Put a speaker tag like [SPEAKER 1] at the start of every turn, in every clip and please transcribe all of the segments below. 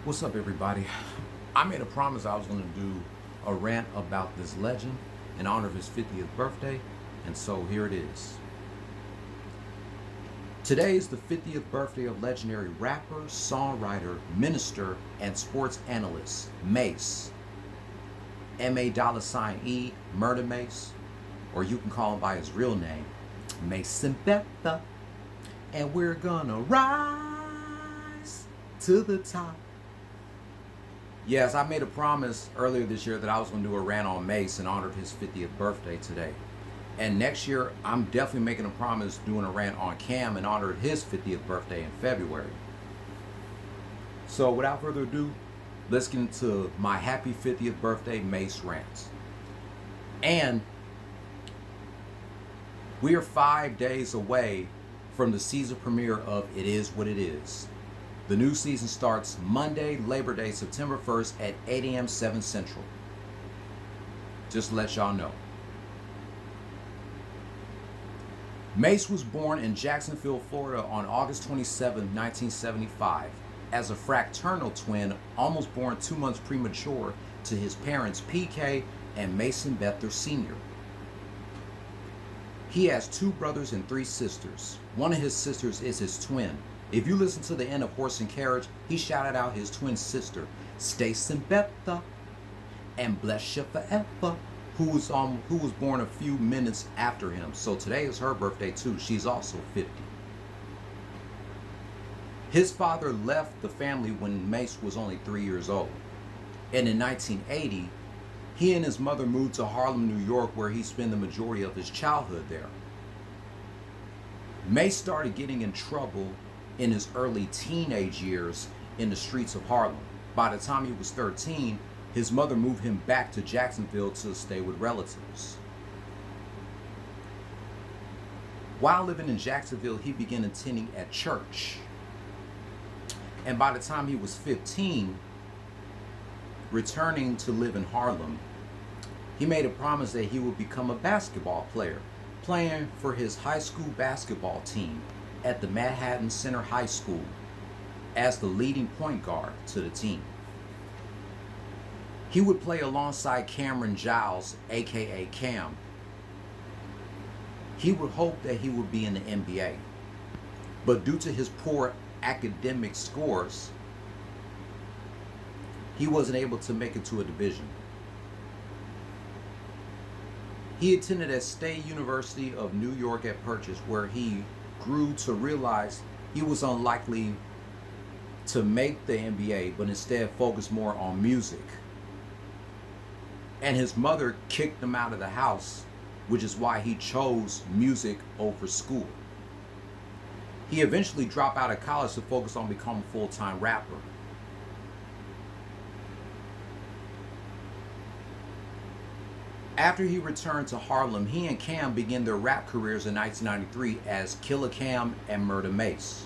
[SPEAKER 1] What's up, everybody? I made a promise I was going to do a rant about this legend in honor of his 50th birthday, and so here it is. Today is the 50th birthday of legendary rapper, songwriter, minister, and sports analyst Mase. M-A$E, Murder Mase, or you can call him by his real name, Mase and Betha, and we're gonna rise to the top. Yes, I made a promise earlier this year that I was going to do a rant on Mase in honor of his 50th birthday today. And next year, I'm definitely making a promise doing a rant on Cam in honor of his 50th birthday in February. So without further ado, let's get into my happy 50th birthday Mase rants. And we are 5 days away from the season premiere of It Is What It Is. The new season starts Monday, Labor Day, September 1st at 8 a.m. 7 Central. Just to let y'all know. Mase was born in Jacksonville, Florida on August 27, 1975, as a fraternal twin, almost born 2 months premature to his parents PK and Mason Bether Sr. He has 2 brothers and 3 sisters. One of his sisters is his twin. If you listen to the end of Horse and Carriage, he shouted out his twin sister, Stacey Betha, and Bless You Forever, who was born a few minutes after him. So today is her birthday too. She's also 50. His father left the family when Mase was only 3 years old. And in 1980, he and his mother moved to Harlem, New York, where he spent the majority of his childhood there. Mase started getting in trouble in his early teenage years in the streets of Harlem. By the time he was 13, his mother moved him back to Jacksonville to stay with relatives. While living in Jacksonville, he began attending at church. And by the time he was 15, returning to live in Harlem, he made a promise that he would become a basketball player, playing for his high school basketball team at the Manhattan Center High School as the leading point guard to the team. He would play alongside Cameron Giles, aka Cam. He would hope that he would be in the NBA, but due to his poor academic scores, he wasn't able to make it to a division. He attended at State University of New York at Purchase, where he grew to realize he was unlikely to make the NBA, but instead focused more on music. And his mother kicked him out of the house, which is why he chose music over school. He eventually dropped out of college to focus on becoming a full-time rapper. After he returned to Harlem, he and Cam began their rap careers in 1993 as Killer Cam and Murder Mase.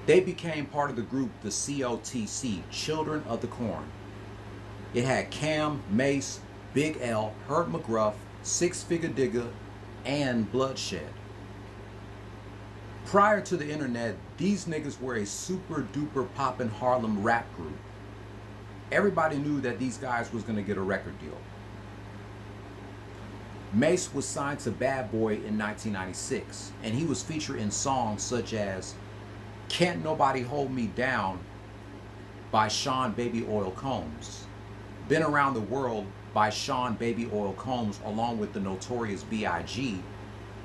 [SPEAKER 1] They became part of the group the COTC, Children of the Corn. It had Cam, Mase, Big L, Herb McGruff, Six Figure Digger, and Bloodshed. Prior to the internet, these niggas were a super duper poppin' Harlem rap group. Everybody knew that these guys was going to get a record deal. Mase was signed to Bad Boy in 1996, and he was featured in songs such as Can't Nobody Hold Me Down by Sean Baby Oil Combs, Been Around the World by Sean Baby Oil Combs along with the Notorious B.I.G.,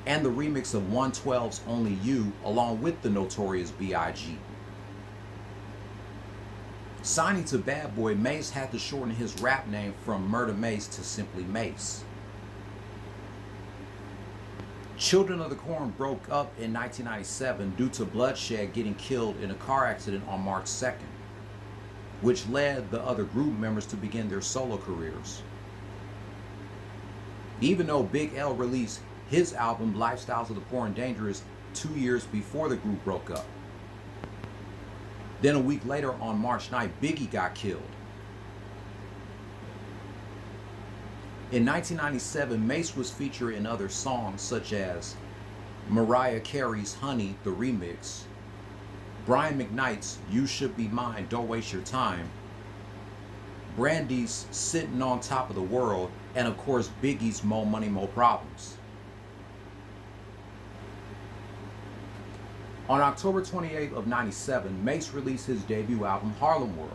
[SPEAKER 1] and the remix of 112's Only You along with the Notorious B.I.G. Signing to Bad Boy, Mase had to shorten his rap name from Murder Mase to simply Mase. Children of the Corn broke up in 1997 due to Bloodshed getting killed in a car accident on March 2nd, which led the other group members to begin their solo careers. Even though Big L released his album Lifestyles of the Poor and Dangerous 2 years before the group broke up. Then a week later, on March 9th, Biggie got killed. In 1997, Mase was featured in other songs such as Mariah Carey's Honey, the remix, Brian McKnight's You Should Be Mine, Don't Waste Your Time, Brandy's Sitting on Top of the World, and of course Biggie's More Money, More Problems. On October 28th of 97, Mase released his debut album Harlem World,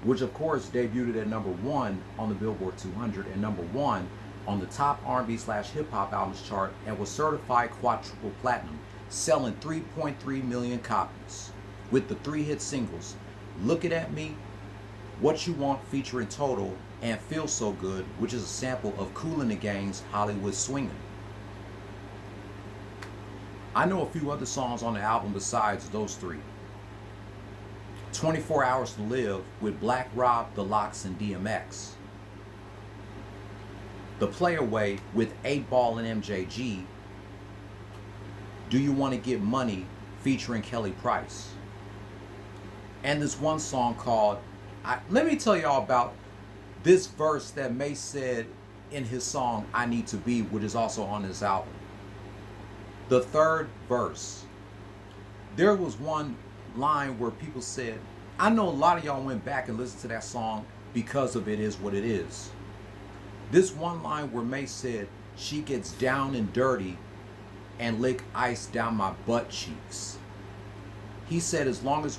[SPEAKER 1] which of course debuted at #1 on the Billboard 200 and #1 on the top R&B/hip hop albums chart and was certified quadruple platinum, selling 3.3 million copies, with the 3 hit singles Lookin' at Me, What You Want featuring Total, and Feel So Good, which is a sample of Kool and the Gang's Hollywood Swingin'. I know a few other songs on the album besides those 3. 24 Hours to Live with Black Rob, The Lox, and DMX. The Playaway with 8 Ball and MJG. Do You Want to Get Money featuring Kelly Price. And this one song called, let me tell y'all about this verse that Mase said in his song I Need to Be, which is also on this album. The 3rd verse. There was one line where people said, I know a lot of y'all went back and listened to that song because of It Is What It Is. This one line where Mase said, she gets down and dirty and lick ice down my butt cheeks. He said as long as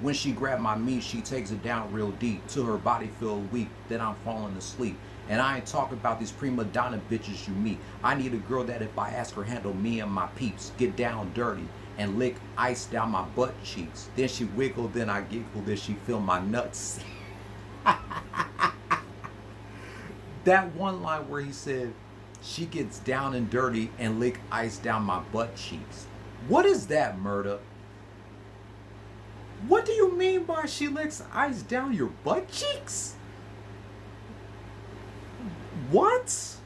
[SPEAKER 1] when she grabbed my meat, she takes it down real deep till her body feel weak, then I'm falling asleep. And I ain't talking about these prima donna bitches you meet. I need a girl that if I ask her handle me and my peeps, get down dirty and lick ice down my butt cheeks. Then she wiggle, then I giggle, then she feel my nuts. That one line where he said, she gets down and dirty and lick ice down my butt cheeks. What is that, Murda? What do you mean by she licks ice down your butt cheeks? What?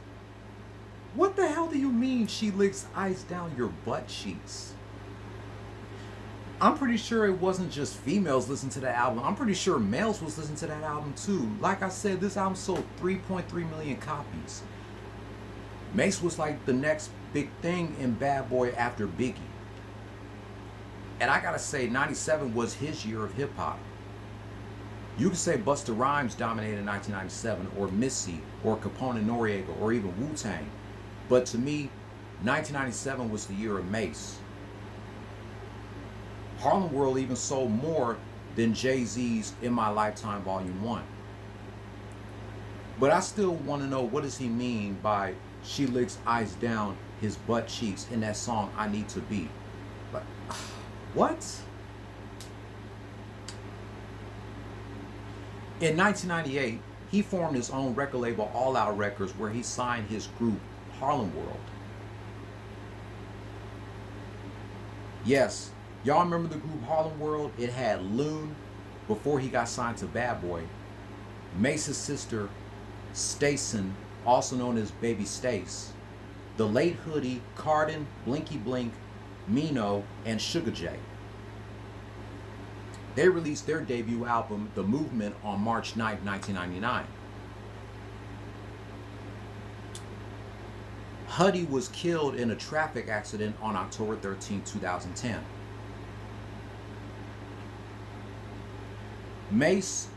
[SPEAKER 1] What the hell do you mean she licks ice down your butt cheeks? I'm pretty sure it wasn't just females listening to that album. I'm pretty sure males was listening to that album too. Like I said, this album sold 3.3 million copies. Mase was like the next big thing in Bad Boy after Biggie. And I gotta say, 97 was his year of hip hop. You could say Busta Rhymes dominated in 1997, or Missy, or Capone and Noriega, or even Wu-Tang. But to me, 1997 was the year of Mase. Harlem World even sold more than Jay-Z's In My Lifetime Volume 1. But I still want to know, what does he mean by she licks ice down his butt cheeks in that song I Need to Be? But, what? In 1998, he formed his own record label, All Out Records, where he signed his group, Harlem World. Yes, y'all remember the group Harlem World? It had Loon before he got signed to Bad Boy, Mase's sister, Stacey, also known as Baby Stace, the late Hoodie, Cardin, Blinky Blink, Mino, and Sugar J. They released their debut album, The Movement, on March 9, 1999. Huddy was killed in a traffic accident on October 13, 2010. Mase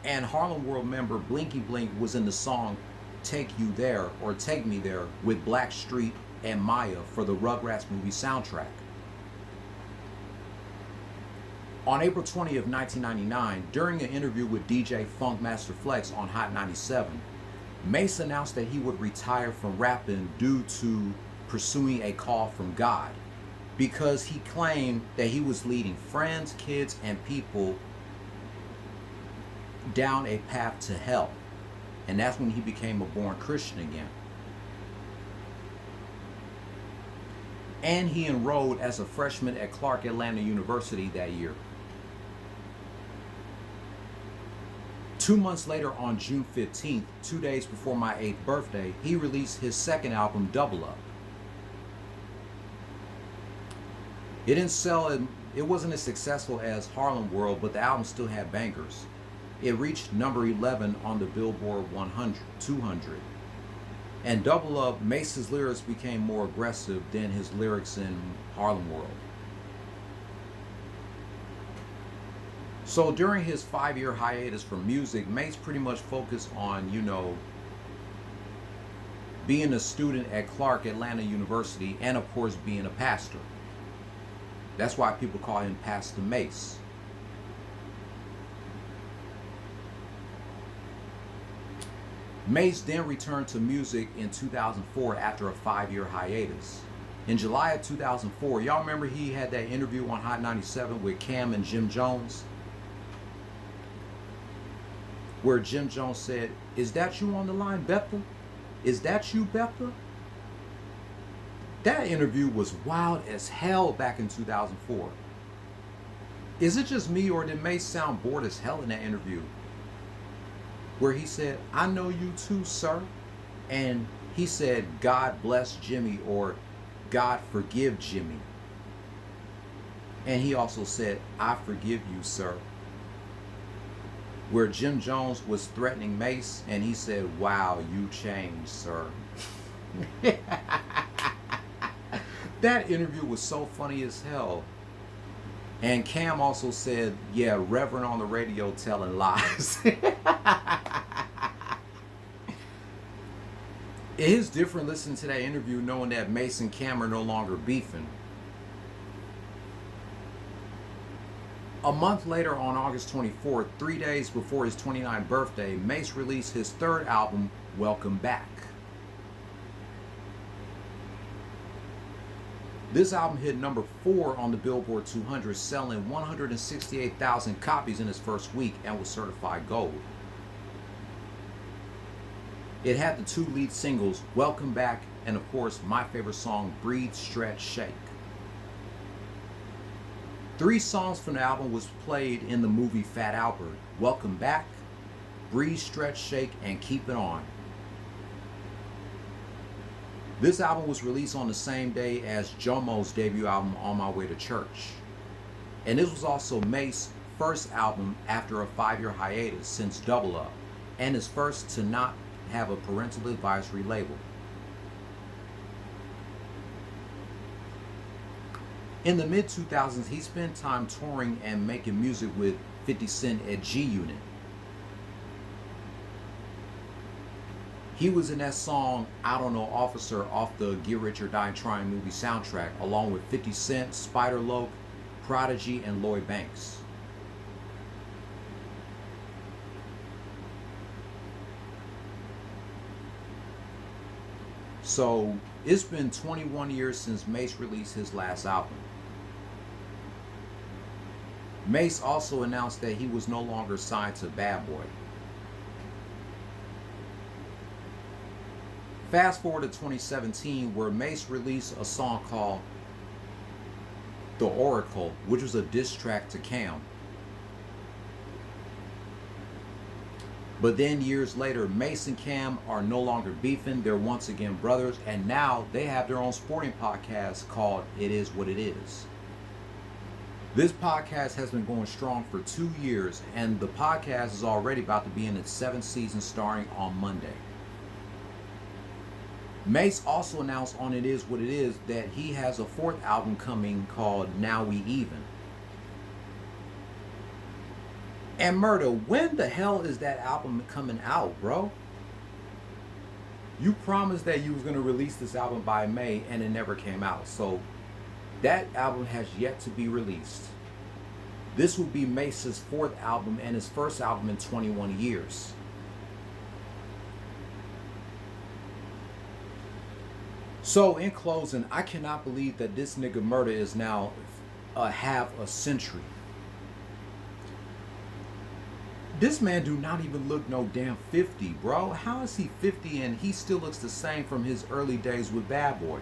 [SPEAKER 1] and Harlem World member Blinky Blink was in the song Take You There, or Take Me There, with Blackstreet and Maya for the Rugrats movie soundtrack. On April 20th, 1999, during an interview with DJ Funk Master Flex on Hot 97, Mase announced that he would retire from rapping due to pursuing a call from God, because he claimed that he was leading friends, kids, and people down a path to hell. And that's when he became a born Christian again. And he enrolled as a freshman at Clark Atlanta University that year. 2 months later, on June 15th, 2 days before my 8th birthday, he released his second album, Double Up. It didn't sell, it wasn't as successful as Harlem World, but the album still had bangers. It reached number 11 on the Billboard 200. And Double Up, Mase's lyrics became more aggressive than his lyrics in Harlem World. So during his 5-year hiatus from music, Mase pretty much focused on, being a student at Clark Atlanta University and of course being a pastor. That's why people call him Pastor Mase. Mase then returned to music in 2004 after a 5-year hiatus. In July of 2004, y'all remember he had that interview on Hot 97 with Cam and Jim Jones? Where Jim Jones said, "Is that you on the line, Bethel? Is that you, Bethel?" That interview was wild as hell back in 2004. Is it just me, or did Mase sound bored as hell in that interview? Where he said, "I know you too, sir." And he said, "God bless Jimmy," or "God forgive Jimmy." And he also said, "I forgive you, sir." Where Jim Jones was threatening Mase, and he said, "Wow, you changed, sir." That interview was so funny as hell. And Cam also said, "Yeah, Reverend on the radio telling lies." It is different listening to that interview knowing that Mase and Cam are no longer beefing. A month later, on August 24th, 3 days before his 29th birthday, Mase released his third album, Welcome Back. This album hit number 4 on the Billboard 200, selling 168,000 copies in its first week and was certified gold. It had the 2 lead singles, Welcome Back, and of course, my favorite song, Breathe, Stretch, Shake. 3 songs from the album was played in the movie Fat Albert: Welcome Back, Breathe, Stretch, Shake, and Keep It On. This album was released on the same day as Jomo's debut album, On My Way to Church. And this was also Mase's first album after a 5-year hiatus since Double Up, and his first to not have a parental advisory label. In the mid-2000s, he spent time touring and making music with 50 Cent at G-Unit. He was in that song, I Don't Know Officer, off the Get Rich or Die Trying movie soundtrack, along with 50 Cent, Spider Loc, Prodigy, and Lloyd Banks. So, it's been 21 years since Mase released his last album. Mase also announced that he was no longer signed to Bad Boy. Fast forward to 2017, where Mase released a song called The Oracle, which was a diss track to Cam. But then years later, Mase and Cam are no longer beefing. They're once again brothers, and now they have their own sporting podcast called It Is What It Is. This podcast has been going strong for 2 years, and the podcast is already about to be in its 7th season, starting on Monday. Mase also announced on It Is What It Is that he has a 4th album coming called Now We Even. And Murder, when the hell is that album coming out, bro? You promised that you was going to release this album by May, and it never came out. So that album has yet to be released. This will be Mase's 4th album and his first album in 21 years. So in closing, I cannot believe that this nigga Murder is now half a century. This man do not even look no damn 50, bro. How is he 50 and he still looks the same from his early days with Bad Boy?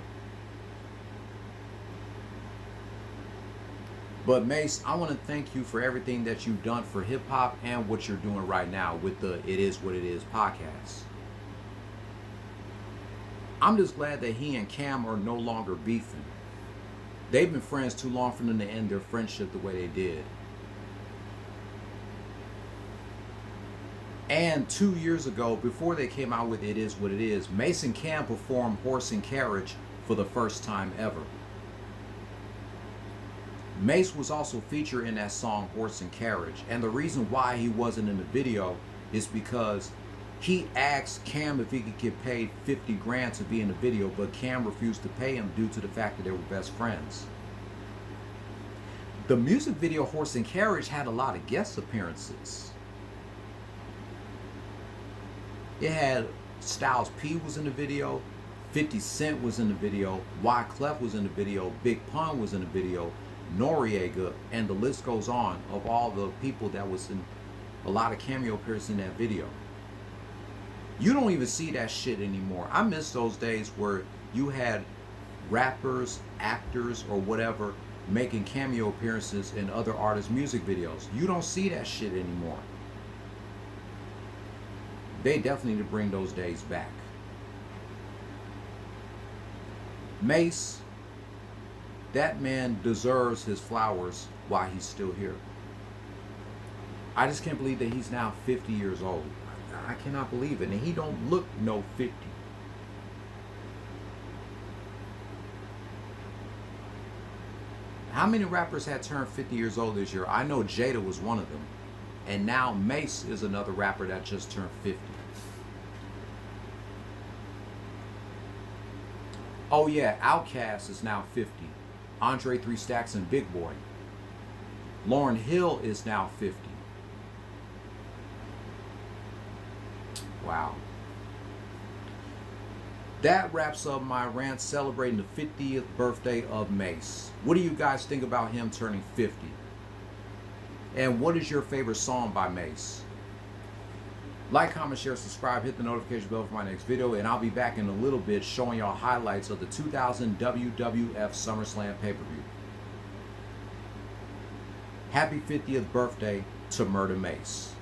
[SPEAKER 1] But Mase, I want to thank you for everything that you've done for hip hop and what you're doing right now with the It Is What It Is podcast. I'm just glad that he and Cam are no longer beefing. They've been friends too long for them to end their friendship the way they did. And 2 years ago, before they came out with It Is What It Is, Mase and Cam performed Horse and Carriage for the first time ever. Mase was also featured in that song Horse and Carriage, and the reason why he wasn't in the video is because he asked Cam if he could get paid 50 grand to be in the video, but Cam refused to pay him due to the fact that they were best friends. The music video Horse and Carriage had a lot of guest appearances. It had Styles P was in the video, 50 Cent was in the video, Wyclef was in the video, Big Pun was in the video, Noriega, and the list goes on of all the people that was in a lot of cameo appearances in that video. You don't even see that shit anymore. I miss those days where you had rappers, actors, or whatever making cameo appearances in other artists' music videos. You don't see that shit anymore. They definitely need to bring those days back. Mase, that man deserves his flowers while he's still here. I just can't believe that he's now 50 years old. I cannot believe it. And he don't look no 50. How many rappers had turned 50 years old this year? I know Jada was one of them. And now Mase is another rapper that just turned 50. Oh yeah, Outkast is now 50. Andre 3 Stacks and Big Boy. Lauryn Hill is now 50. Wow. That wraps up my rant celebrating the 50th birthday of Mase. What do you guys think about him turning 50? And what is your favorite song by Mase? Like, comment, share, subscribe, hit the notification bell for my next video, and I'll be back in a little bit showing y'all highlights of the 2000 WWF SummerSlam pay-per-view. Happy 50th birthday to Murder Mase.